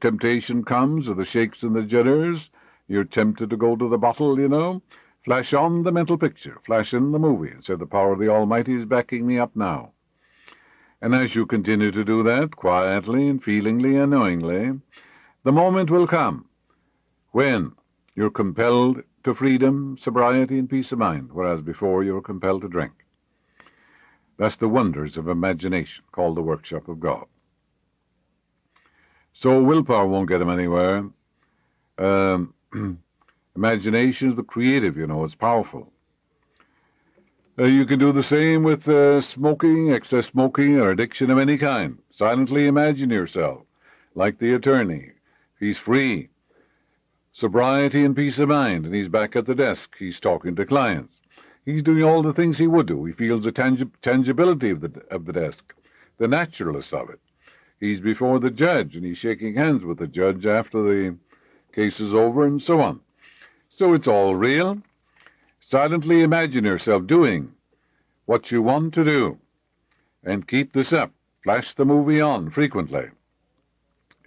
temptation comes, or the shakes and the jitters, you're tempted to go to the bottle, flash on the mental picture, flash in the movie, and say, the power of the Almighty is backing me up now. And as you continue to do that, quietly and feelingly and knowingly, the moment will come when you're compelled to freedom, sobriety, and peace of mind, whereas before you were compelled to drink. That's the wonders of imagination, called the workshop of God. So willpower won't get him anywhere. Imagination is the creative, it's powerful. You can do the same with smoking, excess smoking, or addiction of any kind. Silently imagine yourself like the attorney. He's free. Sobriety and peace of mind, and he's back at the desk. He's talking to clients. He's doing all the things he would do. He feels the tangibility of the desk, the naturalness of it. He's before the judge, and he's shaking hands with the judge after the case is over, and so on. So it's all real. Silently imagine yourself doing what you want to do, and keep this up. Flash the movie on frequently.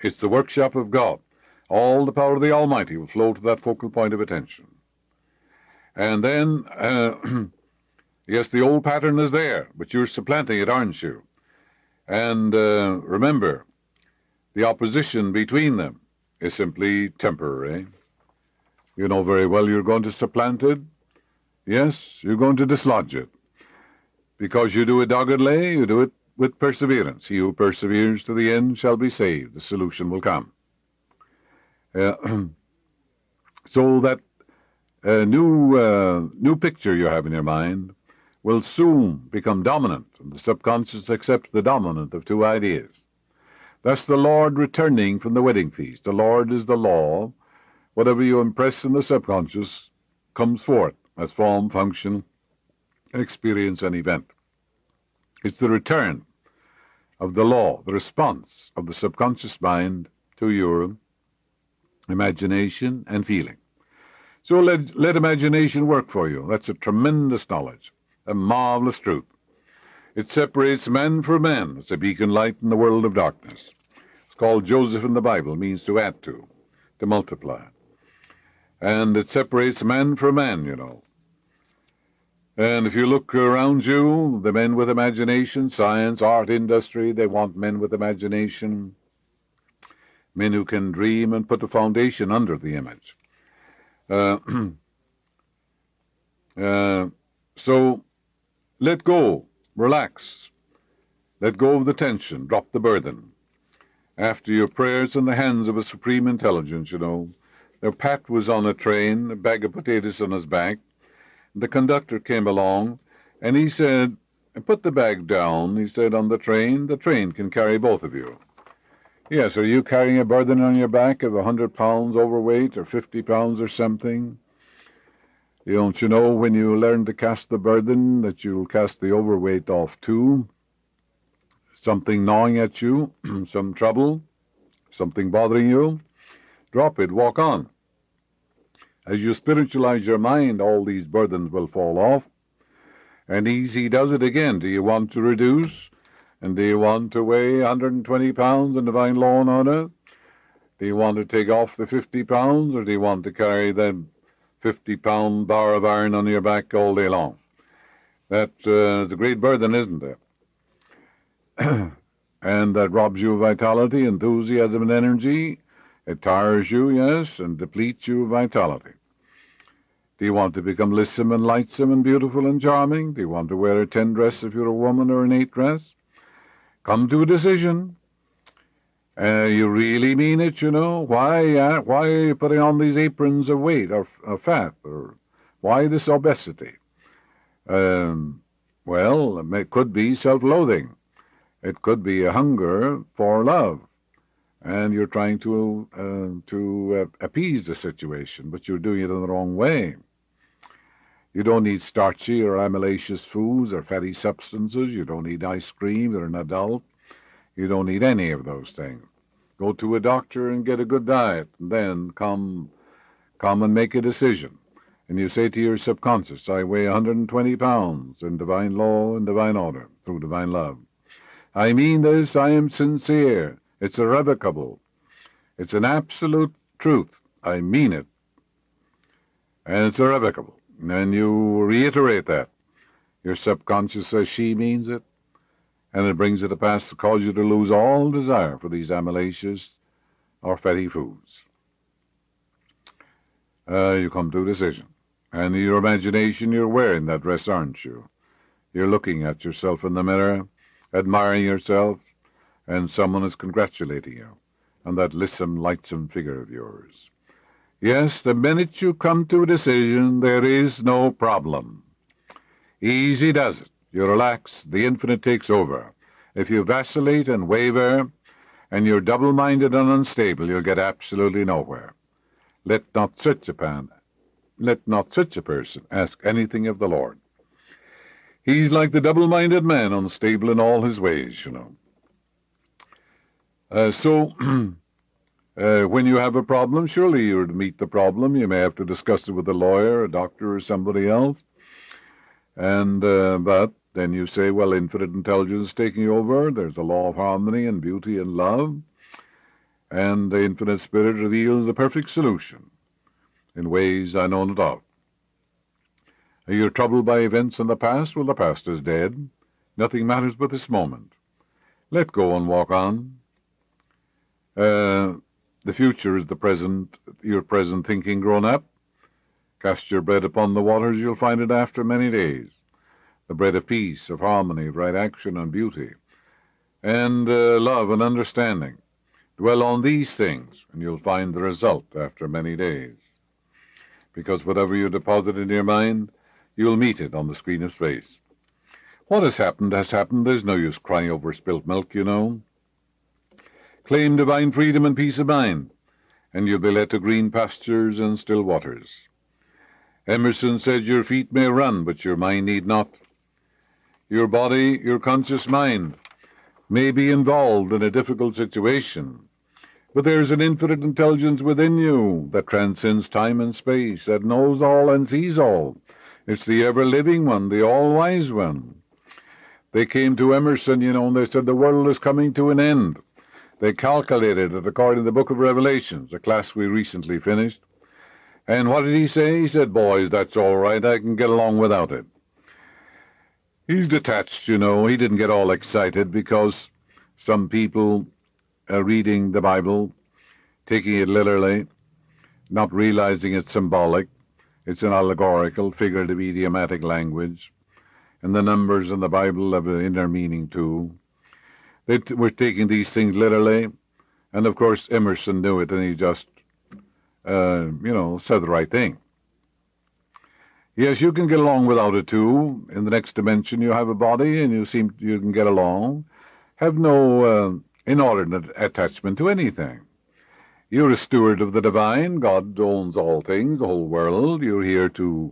It's the workshop of God. All the power of the Almighty will flow to that focal point of attention. And then, yes, the old pattern is there, but you're supplanting it, aren't you? And remember, the opposition between them is simply temporary. You know very well you're going to supplant it. Yes, you're going to dislodge it. Because you do it doggedly, you do it with perseverance. He who perseveres to the end shall be saved. The solution will come. So that new picture you have in your mind will soon become dominant, and the subconscious accepts the dominant of two ideas. Thus the Lord returning from the wedding feast. The Lord is the law. Whatever you impress in the subconscious comes forth as form, function, experience, and event. It's the return of the law, the response of the subconscious mind to your imagination and feeling. So let imagination work for you. That's a tremendous knowledge, a marvelous truth. It separates man from man. It's a beacon light in the world of darkness. It's called Joseph in the Bible, means to add to multiply. And it separates man from man, And if you look around you, the men with imagination, science, art, industry, they want men with imagination, men who can dream and put a foundation under the image. So let go, relax, let go of the tension, drop the burden. After your prayers in the hands of a supreme intelligence, Now, Pat was on a train, a bag of potatoes on his back. The conductor came along, and he said, put the bag down, he said, on the train can carry both of you. Yes, are you carrying a burden on your back of 100 pounds overweight or 50 pounds or something? Don't you know when you learn to cast the burden that you'll cast the overweight off too? Something gnawing at you, some trouble, something bothering you? Drop it, walk on. As you spiritualize your mind, all these burdens will fall off. And easy does it again. Do you want to reduce? And do you want to weigh 120 pounds in divine law and order? Do you want to take off the 50 pounds, or do you want to carry that 50-pound bar of iron on your back all day long? That is a great burden, isn't it? And that robs you of vitality, enthusiasm, and energy. It tires you, yes, and depletes you of vitality. Do you want to become lissome and lightsome and beautiful and charming? Do you want to wear a 10 dress if you're a woman, or an 8 dress? Come to a decision. You really mean it, Why are you putting on these aprons of weight or fat? Or Why this obesity? Well, it could be self-loathing. It could be a hunger for love, and you're trying to appease the situation, but you're doing it in the wrong way. You don't need starchy or amylaceous foods or fatty substances. You don't need ice cream. You're an adult. You don't need any of those things. Go to a doctor and get a good diet, and then come and make a decision. And you say to your subconscious, I weigh 120 pounds in divine law and divine order, through divine love. I mean this, I am sincere. It's irrevocable. It's an absolute truth. I mean it. And it's irrevocable. And you reiterate that. Your subconscious says she means it, and it brings it to pass to cause you to lose all desire for these amylaceous or fatty foods. You come to a decision. And in your imagination, you're wearing that dress, aren't you? You're looking at yourself in the mirror, admiring yourself, and someone is congratulating you on that lissom, lightsome figure of yours. Yes, the minute you come to a decision, there is no problem. Easy does it. You relax, the infinite takes over. If you vacillate and waver, and you're double-minded and unstable, you'll get absolutely nowhere. Let not such a person ask anything of the Lord. He's like the double-minded man, unstable in all his ways, you know. When you have a problem, surely you're to meet the problem. You may have to discuss it with a lawyer, a doctor, or somebody else. But then you say, well, infinite intelligence is taking over. There's a law of harmony and beauty and love. And the infinite spirit reveals the perfect solution in ways I know not of. Are you troubled by events in the past? Well, the past is dead. Nothing matters but this moment. Let go and walk on. The future is the present, your present thinking grown up. Cast your bread upon the waters, you'll find it after many days. The bread of peace, of harmony, of right action and beauty, and love and understanding. Dwell on these things, and you'll find the result after many days. Because whatever you deposit in your mind, you'll meet it on the screen of space. What has happened has happened. There's no use crying over spilt milk, you know. Claim divine freedom and peace of mind, and you'll be led to green pastures and still waters. Emerson said, your feet may run, but your mind need not. Your body, your conscious mind, may be involved in a difficult situation, but there's an infinite intelligence within you that transcends time and space, that knows all and sees all. It's the ever-living one, the all-wise one. They came to Emerson, you know, and they said the world is coming to an end. They calculated it according to the book of Revelations, a class we recently finished. And what did he say? He said, boys, that's all right. I can get along without it. He's detached, you know. He didn't get all excited because some people are reading the Bible, taking it literally, not realizing it's symbolic. It's an allegorical, figurative, idiomatic language. And the numbers in the Bible have an inner meaning, too. They were taking these things literally. And, of course, Emerson knew it, and he just, said the right thing. Yes, you can get along without it, too. In the next dimension, you have a body, and you can get along. Have no inordinate attachment to anything. You're a steward of the divine. God owns all things, the whole world. You're here to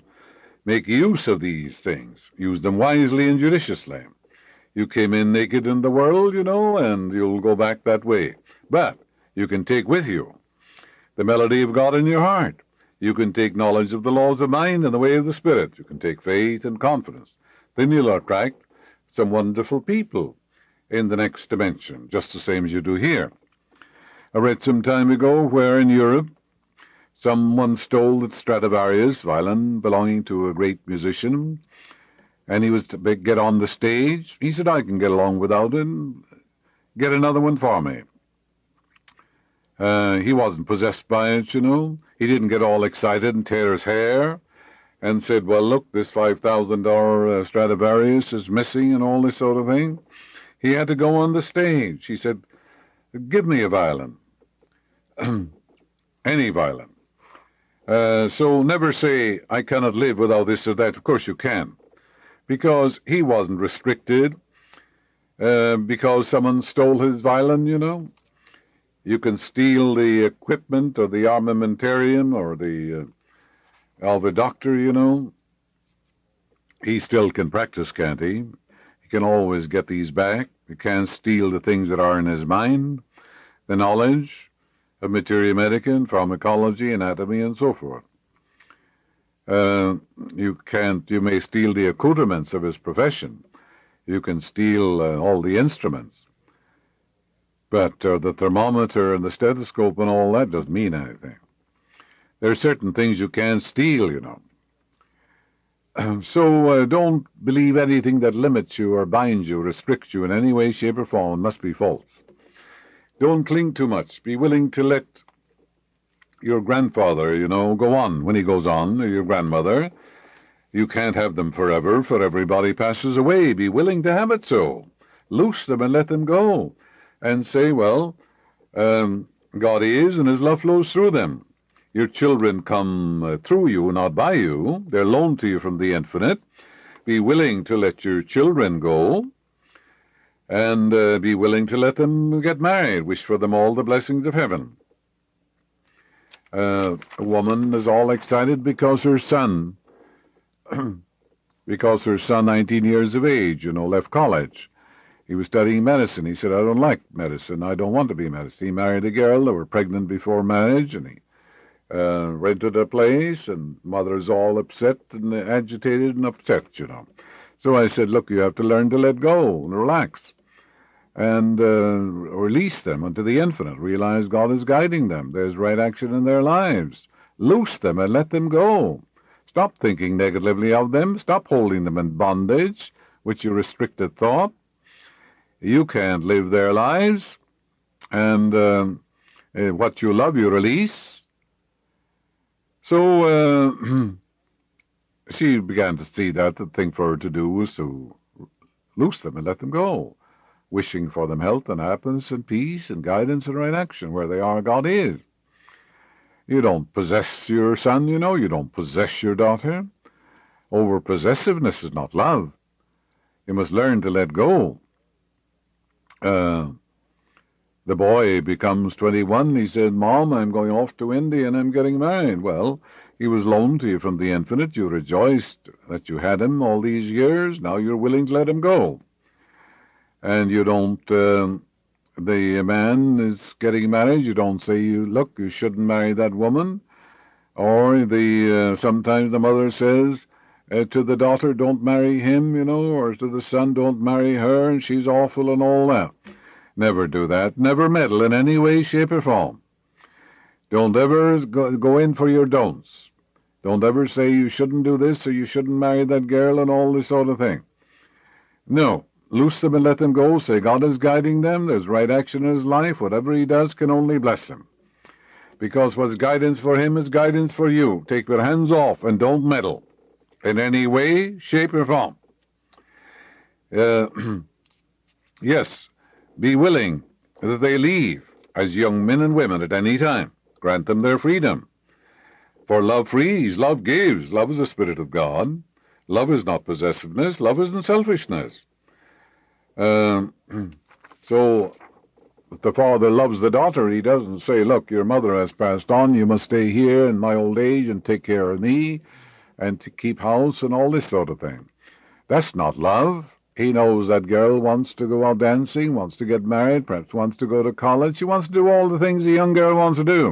make use of these things. Use them wisely and judiciously. You came in naked in the world, you know, and you'll go back that way. But you can take with you the melody of God in your heart. You can take knowledge of the laws of mind and the way of the Spirit. You can take faith and confidence. Then you'll attract some wonderful people in the next dimension, just the same as you do here. I read some time ago where in Europe someone stole the Stradivarius violin belonging to a great musician, and he was to get on the stage. He said, I can get along without it. Get another one for me. He wasn't possessed by it, you know. He didn't get all excited and tear his hair and said, well, look, this $5,000 Stradivarius is missing and all this sort of thing. He had to go on the stage. He said, give me a violin. Any violin. So never say, I cannot live without this or that. Of course you can, because he wasn't restricted because someone stole his violin. You can steal the equipment or the armamentarium or the of a doctor. He still can practice, can't he? He can always get these back. He can't steal the things that are in his mind, the knowledge of materia medica and pharmacology, anatomy, and so forth. You may steal the accoutrements of his profession. You can steal all the instruments. But the thermometer and the stethoscope and all that doesn't mean anything. There are certain things you can't steal. So don't believe anything that limits you or binds you, restricts you in any way, shape, or form. It must be false. Don't cling too much. Be willing to let your grandfather, go on when he goes on, or your grandmother. You can't have them forever, for everybody passes away. Be willing to have it so. Loose them and let them go. And say, well, God is, and his love flows through them. Your children come through you, not by you. They're loaned to you from the infinite. Be willing to let your children go, and be willing to let them get married. Wish for them all the blessings of heaven. A woman is all excited because her son, 19 years of age, left college. He was studying medicine. He said, I don't like medicine. I don't want to be medicine. He married a girl. They were pregnant before marriage, and he rented a place, and mother's all upset and agitated and upset. So I said, look, you have to learn to let go and relax and release them unto the infinite. Realize God is guiding them. There's right action in their lives. Loose them and let them go. Stop thinking negatively of them. Stop holding them in bondage, which you restricted thought. You can't live their lives, and what you love, you release. So she began to see that the thing for her to do was to loose them and let them go, wishing for them health and happiness and peace and guidance and right action. Where they are, God is. You don't possess your son, you don't possess your daughter. Over-possessiveness is not love. You must learn to let go. The boy becomes 21. He said, Mom, I'm going off to India and I'm getting married. Well, he was loaned to you from the infinite. You rejoiced that you had him all these years. Now you're willing to let him go. And you don't, the man is getting married. You don't say, look, you shouldn't marry that woman. Or sometimes the mother says to the daughter, don't marry him, or to the son, don't marry her, and she's awful and all that. Never do that. Never meddle in any way, shape, or form. Don't ever go in for your don'ts. Don't ever say you shouldn't do this or you shouldn't marry that girl and all this sort of thing. No. Loose them and let them go. Say God is guiding them. There's right action in his life. Whatever he does can only bless him. Because what's guidance for him is guidance for you. Take your hands off and don't meddle in any way, shape, or form. Yes. Be willing that they leave as young men and women at any time. Grant them their freedom. For love frees, love gives. Love is the Spirit of God. Love is not possessiveness. Love isn't selfishness. So if the father loves the daughter, he doesn't say, look, your mother has passed on. You must stay here in my old age and take care of me and to keep house and all this sort of thing. That's not love. He knows that girl wants to go out dancing, wants to get married, perhaps wants to go to college. She wants to do all the things a young girl wants to do.